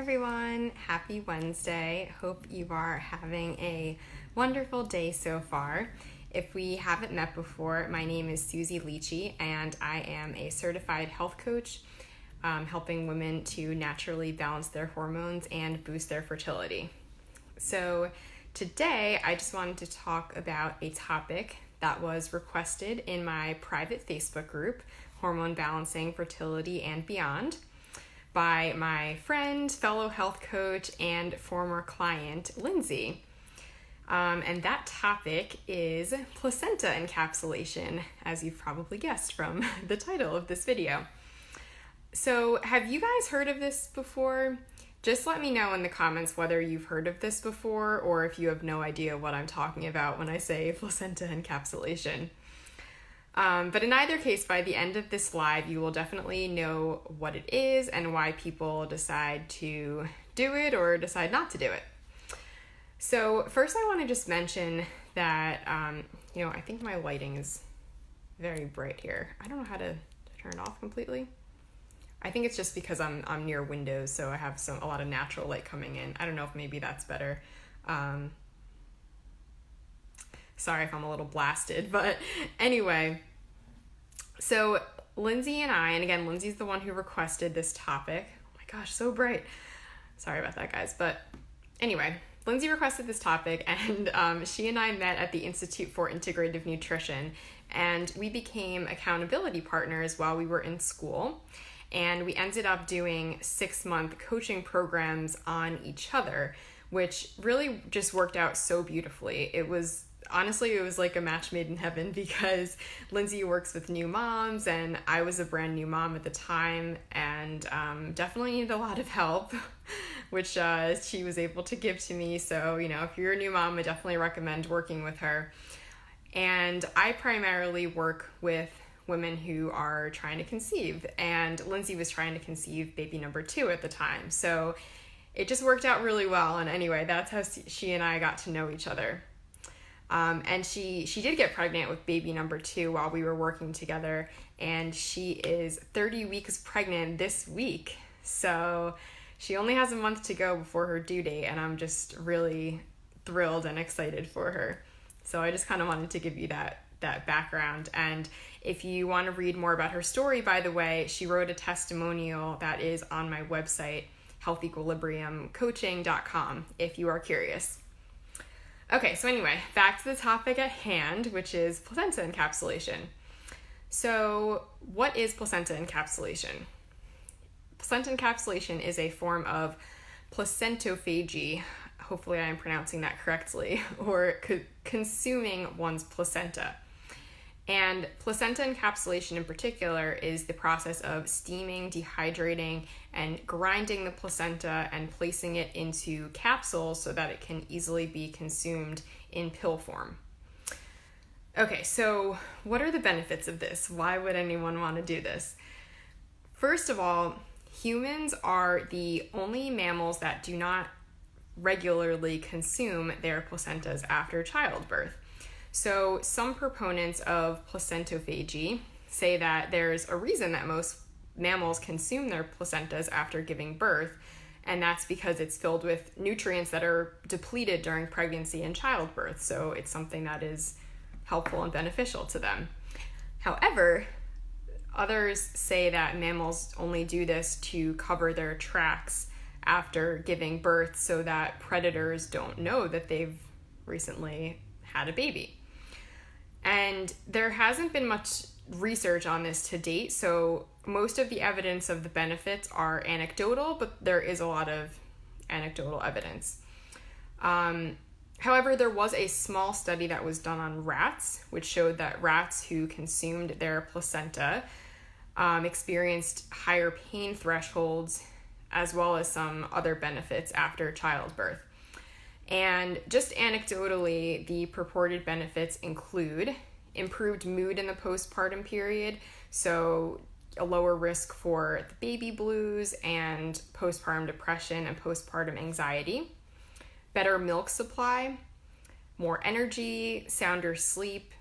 everyone, happy Wednesday. Hope you are having a wonderful day so far. If we haven't met before, my name is Susie Leachy and I am a certified health coach, helping women to naturally balance their hormones and boost their fertility. So today I just wanted to talk about a topic that was requested in my private Facebook group, Hormone Balancing, Fertility, and Beyond, by my friend, fellow health coach, and former client, Lindsay. And that topic is placenta encapsulation, as you've probably guessed from the title of this video. So have you guys heard of this before? Just let me know in the comments whether you've heard of this before or if you have no idea what I'm talking about when I say placenta encapsulation. But in either case, by the end of this live, you will definitely know what it is and why people decide to do it or decide not to do it. So first I want to just mention that, I think my lighting is very bright here. I don't know how to turn it off completely. I think it's just because I'm near windows, so I have a lot of natural light coming in. I don't know if maybe that's better. Sorry if I'm a little blasted, but anyway, so Lindsay and I, and again, Lindsay's the one who requested this topic. Oh my gosh, so bright. Sorry about that, guys. But anyway, Lindsay requested this topic, and she and I met at the Institute for Integrative Nutrition, and we became accountability partners while we were in school, and we ended up doing 6-month coaching programs on each other, which really just worked out so beautifully. Honestly, it was like a match made in heaven because Lindsay works with new moms and I was a brand new mom at the time and definitely needed a lot of help, which she was able to give to me. So, if you're a new mom, I definitely recommend working with her. And I primarily work with women who are trying to conceive, and Lindsay was trying to conceive baby number 2 at the time. So it just worked out really well. And anyway, that's how she and I got to know each other. And she did get pregnant with baby number 2 while we were working together, and she is 30 weeks pregnant this week. So she only has a month to go before her due date, and I'm just really thrilled and excited for her. So I just kind of wanted to give you that background. And if you want to read more about her story, by the way, she wrote a testimonial that is on my website, healthequilibriumcoaching.com, if you are curious. Okay, so anyway, back to the topic at hand, which is placenta encapsulation. So what is placenta encapsulation? Placenta encapsulation is a form of placentophagy, hopefully I am pronouncing that correctly, or consuming one's placenta. And placenta encapsulation in particular is the process of steaming, dehydrating, and grinding the placenta and placing it into capsules so that it can easily be consumed in pill form. Okay, so what are the benefits of this? Why would anyone want to do this? First of all, humans are the only mammals that do not regularly consume their placentas after childbirth. So some proponents of placentophagy say that there's a reason that most mammals consume their placentas after giving birth, and that's because it's filled with nutrients that are depleted during pregnancy and childbirth. So it's something that is helpful and beneficial to them. However, others say that mammals only do this to cover their tracks after giving birth so that predators don't know that they've recently had a baby. And there hasn't been much research on this to date, so most of the evidence of the benefits are anecdotal, but there is a lot of anecdotal evidence. However, there was a small study that was done on rats, which showed that rats who consumed their placenta experienced higher pain thresholds, as well as some other benefits after childbirth. And just anecdotally, the purported benefits include improved mood in the postpartum period, so a lower risk for the baby blues and postpartum depression and postpartum anxiety, better milk supply, more energy, sounder sleep,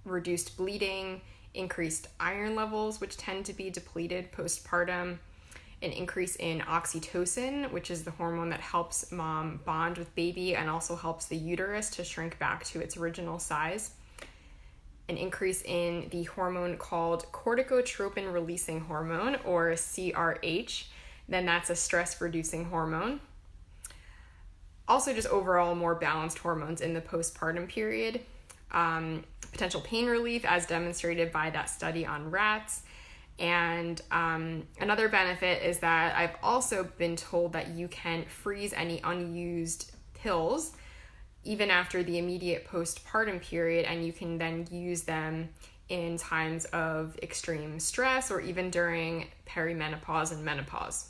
reduced bleeding, increased iron levels, which tend to be depleted postpartum, an increase in oxytocin, which is the hormone that helps mom bond with baby and also helps the uterus to shrink back to its original size. An increase in the hormone called corticotropin releasing hormone, or CRH, then that's a stress reducing hormone. Also just overall more balanced hormones in the postpartum period. Potential pain relief as demonstrated by that study on rats. And another benefit is that I've also been told that you can freeze any unused pills even after the immediate postpartum period, and you can then use them in times of extreme stress or even during perimenopause and menopause.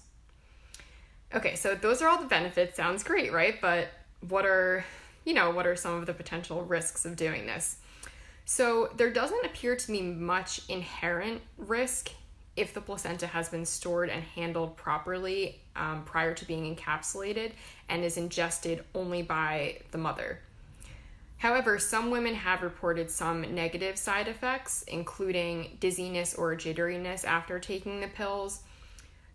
Okay, so those are all the benefits. Sounds great, right? But what are some of the potential risks of doing this? So there doesn't appear to be much inherent risk if the placenta has been stored and handled properly prior to being encapsulated and is ingested only by the mother. However, some women have reported some negative side effects, including dizziness or jitteriness after taking the pills,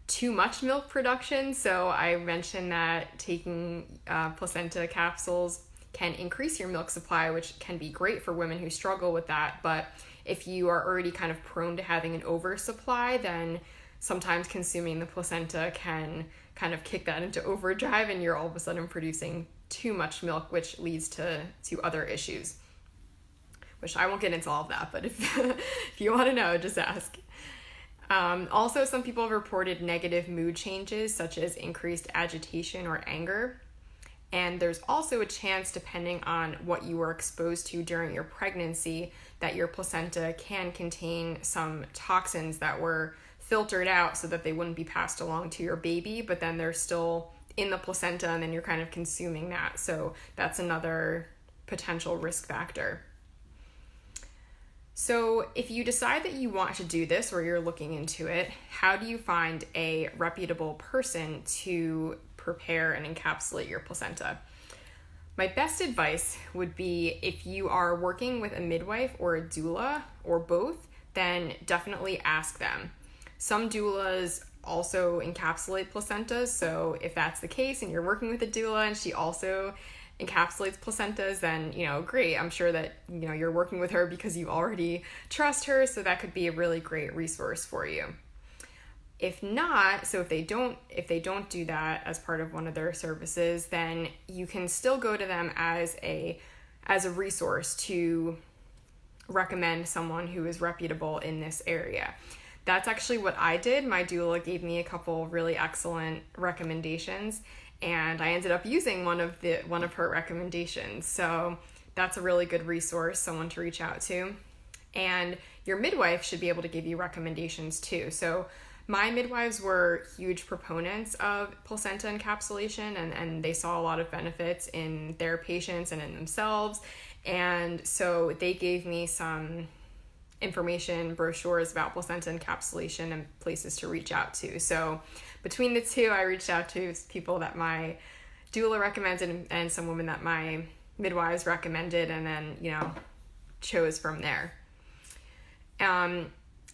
too much milk production. So I mentioned that taking placenta capsules can increase your milk supply, which can be great for women who struggle with that. But if you are already kind of prone to having an oversupply, then sometimes consuming the placenta can kind of kick that into overdrive and you're all of a sudden producing too much milk, which leads to other issues, which I won't get into all of that, but if you want to know, just ask. Also, some people have reported negative mood changes, such as increased agitation or anger. And there's also a chance, depending on what you were exposed to during your pregnancy, that your placenta can contain some toxins that were filtered out so that they wouldn't be passed along to your baby, but then they're still in the placenta and then you're kind of consuming that. So that's another potential risk factor. So if you decide that you want to do this or you're looking into it, how do you find a reputable person to prepare and encapsulate your placenta? My best advice would be, if you are working with a midwife or a doula or both, then definitely ask them. Some doulas also encapsulate placentas, so if that's the case and you're working with a doula and she also encapsulates placentas, then great. I'm sure that you're working with her because you already trust her, so that could be a really great resource for you. If not, so if they don't do that as part of one of their services, then you can still go to them as a resource to recommend someone who is reputable in this area. That's actually what I did. My doula gave me a couple really excellent recommendations, and I ended up using one of her recommendations. So that's a really good resource, someone to reach out to. And your midwife should be able to give you recommendations too. So my midwives were huge proponents of placenta encapsulation, and they saw a lot of benefits in their patients and in themselves. And so they gave me some information, brochures about placenta encapsulation and places to reach out to. So between the two, I reached out to people that my doula recommended and some women that my midwives recommended, and then, chose from there.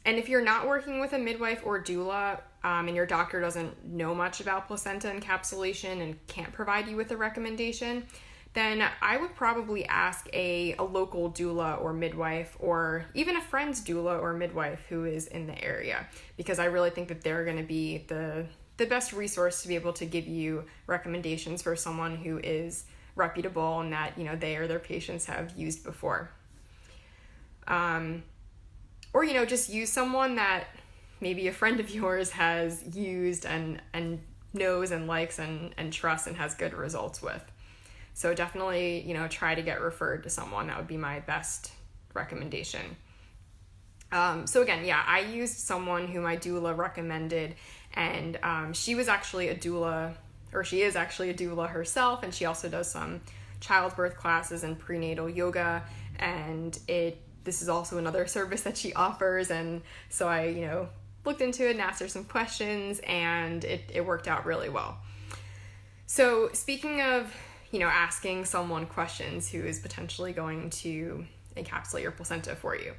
And if you're not working with a midwife or doula, and your doctor doesn't know much about placenta encapsulation and can't provide you with a recommendation, then I would probably ask a local doula or midwife, or even a friend's doula or midwife who is in the area, because I really think that they're going to be the best resource to be able to give you recommendations for someone who is reputable and that, they or their patients have used before. Or, just use someone that maybe a friend of yours has used and knows and likes and trusts and has good results with. So definitely, try to get referred to someone. That would be my best recommendation. So again, I used someone who my doula recommended, and she was actually a doula, or she is actually a doula herself, and she also does some childbirth classes and prenatal yoga, and this is also another service that she offers. And so I, looked into it and asked her some questions, and it worked out really well. So speaking of, asking someone questions who is potentially going to encapsulate your placenta for you,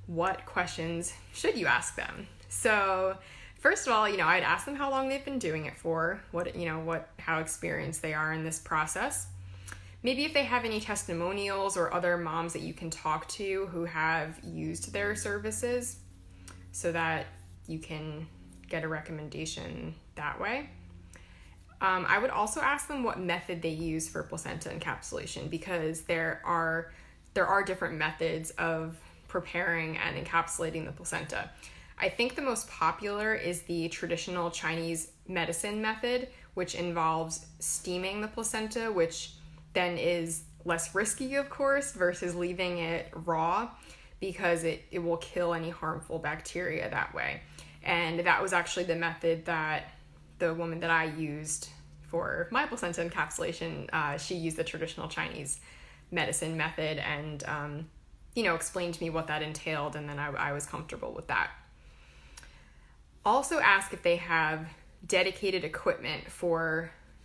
what questions should you ask them? So First of all, I'd ask them how long they've been doing it for, how experienced they are in this process. Maybe if they have any testimonials or other moms that you can talk to who have used their services, so that you can get a recommendation that way. I would also ask them what method they use for placenta encapsulation, because there are different methods of preparing and encapsulating the placenta. I think the most popular is the traditional Chinese medicine method, which involves steaming the placenta, which then is less risky, of course, versus leaving it raw, because it will kill any harmful bacteria that way. And that was actually the method that the woman that I used for my placenta encapsulation, she used the traditional Chinese medicine method and, explained to me what that entailed, and then I was comfortable with that. Also ask if they have dedicated equipment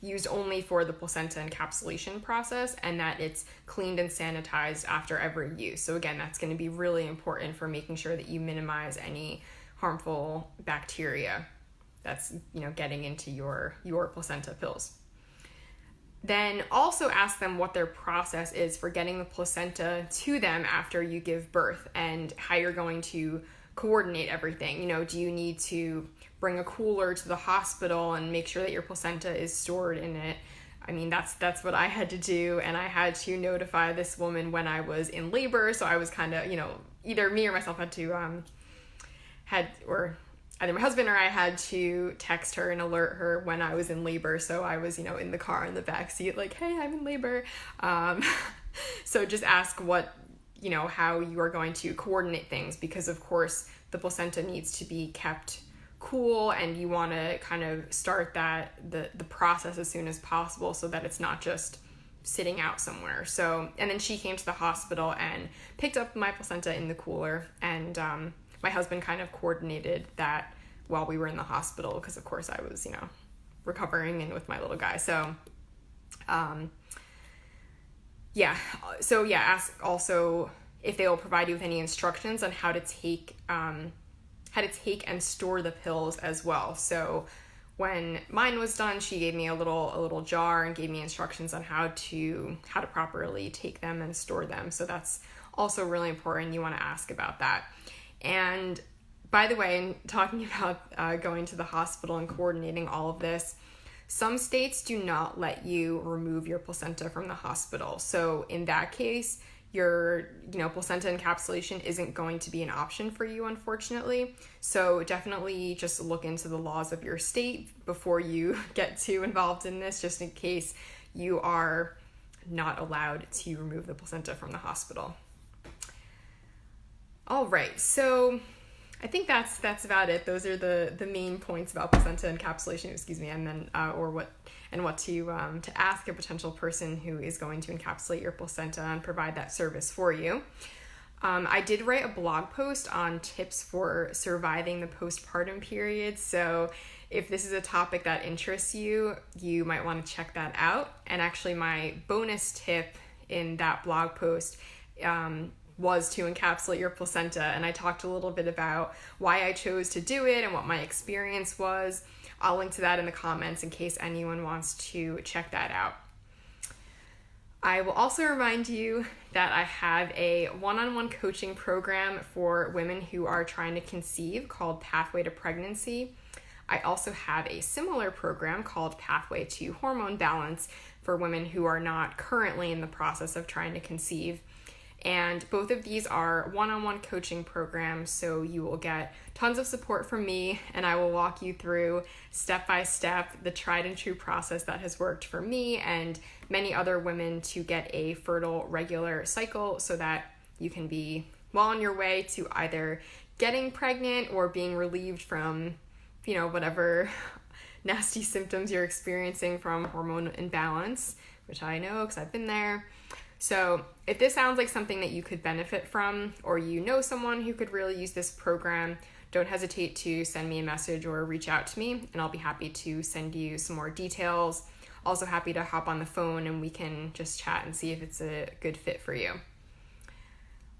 used only for the placenta encapsulation process, and that it's cleaned and sanitized after every use. So again, that's going to be really important for making sure that you minimize any harmful bacteria that's getting into your placenta pills. Then also ask them what their process is for getting the placenta to them after you give birth, and how you're going to coordinate everything. Do you need to bring a cooler to the hospital and make sure that your placenta is stored in it? I mean, that's what I had to do, and I had to notify this woman when I was in labor, so I was kind of, either me or myself had to, or either my husband or I had to text her and alert her when I was in labor, so I was, in the car in the back seat, like, hey, I'm in labor. So just ask how you are going to coordinate things, because of course the placenta needs to be kept cool, and you want to kind of start the process as soon as possible, so that it's not just sitting out somewhere. So, and then she came to the hospital and picked up my placenta in the cooler, and my husband kind of coordinated that while we were in the hospital, because of course I was recovering and with my little guy. So ask also if they will provide you with any instructions on how to take and store the pills as well. So when mine was done, she gave me a little jar and gave me instructions on how to properly take them and store them. So that's also really important. You want to ask about that. And by the way, in talking about going to the hospital and coordinating all of this, some states do not let you remove your placenta from the hospital. So in that case, your placenta encapsulation isn't going to be an option for you, unfortunately. So definitely just look into the laws of your state before you get too involved in this, just in case you are not allowed to remove the placenta from the hospital. All right, so I think that's about it. Those are the main points about placenta encapsulation, and then what to ask a potential person who is going to encapsulate your placenta and provide that service for you. I did write a blog post on tips for surviving the postpartum period, so if this is a topic that interests you, you might want to check that out. And actually, my bonus tip in that blog post was to encapsulate your placenta, and I talked a little bit about why I chose to do it and what my experience was. I'll link to that in the comments in case anyone wants to check that out. I will also remind you that I have a one-on-one coaching program for women who are trying to conceive called Pathway to Pregnancy. I also have a similar program called Pathway to Hormone Balance for women who are not currently in the process of trying to conceive. And both of these are one-on-one coaching programs, so you will get tons of support from me, and I will walk you through step-by-step the tried and true process that has worked for me and many other women to get a fertile, regular cycle, so that you can be well on your way to either getting pregnant or being relieved from, whatever nasty symptoms you're experiencing from hormone imbalance, which I know because I've been there. So if this sounds like something that you could benefit from, or you know someone who could really use this program, don't hesitate to send me a message or reach out to me, and I'll be happy to send you some more details. Also happy to hop on the phone and we can just chat and see if it's a good fit for you.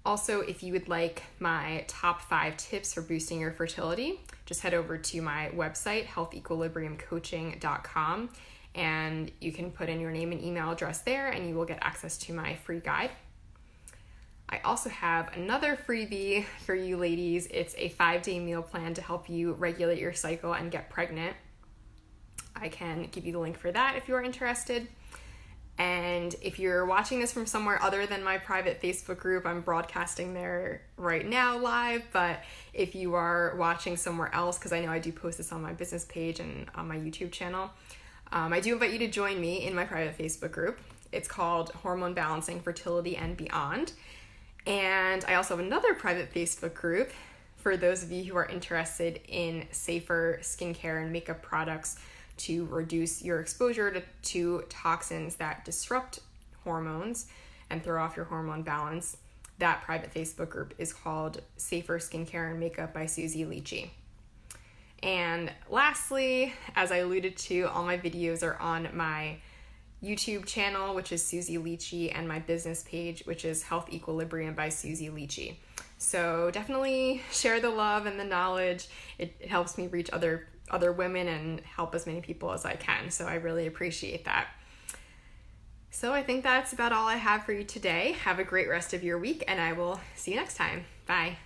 Also, if you would like my top 5 tips for boosting your fertility, just head over to my website, healthequilibriumcoaching.com, and you can put in your name and email address there, and you will get access to my free guide. I also have another freebie for you ladies. It's a 5-day meal plan to help you regulate your cycle and get pregnant. I can give you the link for that if you are interested. And if you're watching this from somewhere other than my private Facebook group, I'm broadcasting there right now live. But if you are watching somewhere else, because I know I do post this on my business page and on my YouTube channel, I do invite you to join me in my private Facebook group. It's called Hormone Balancing, Fertility, and Beyond. And I also have another private Facebook group for those of you who are interested in safer skincare and makeup products to reduce your exposure to toxins that disrupt hormones and throw off your hormone balance. That private Facebook group is called Safer Skincare and Makeup by Susie Leachy. And lastly, as I alluded to, all my videos are on my YouTube channel, which is Susie Leachy, and my business page, which is Health Equilibrium by Susie Leachy. So definitely share the love and the knowledge. It helps me reach other women and help as many people as I can. So I really appreciate that. So I think that's about all I have for you today. Have a great rest of your week, and I will see you next time. Bye.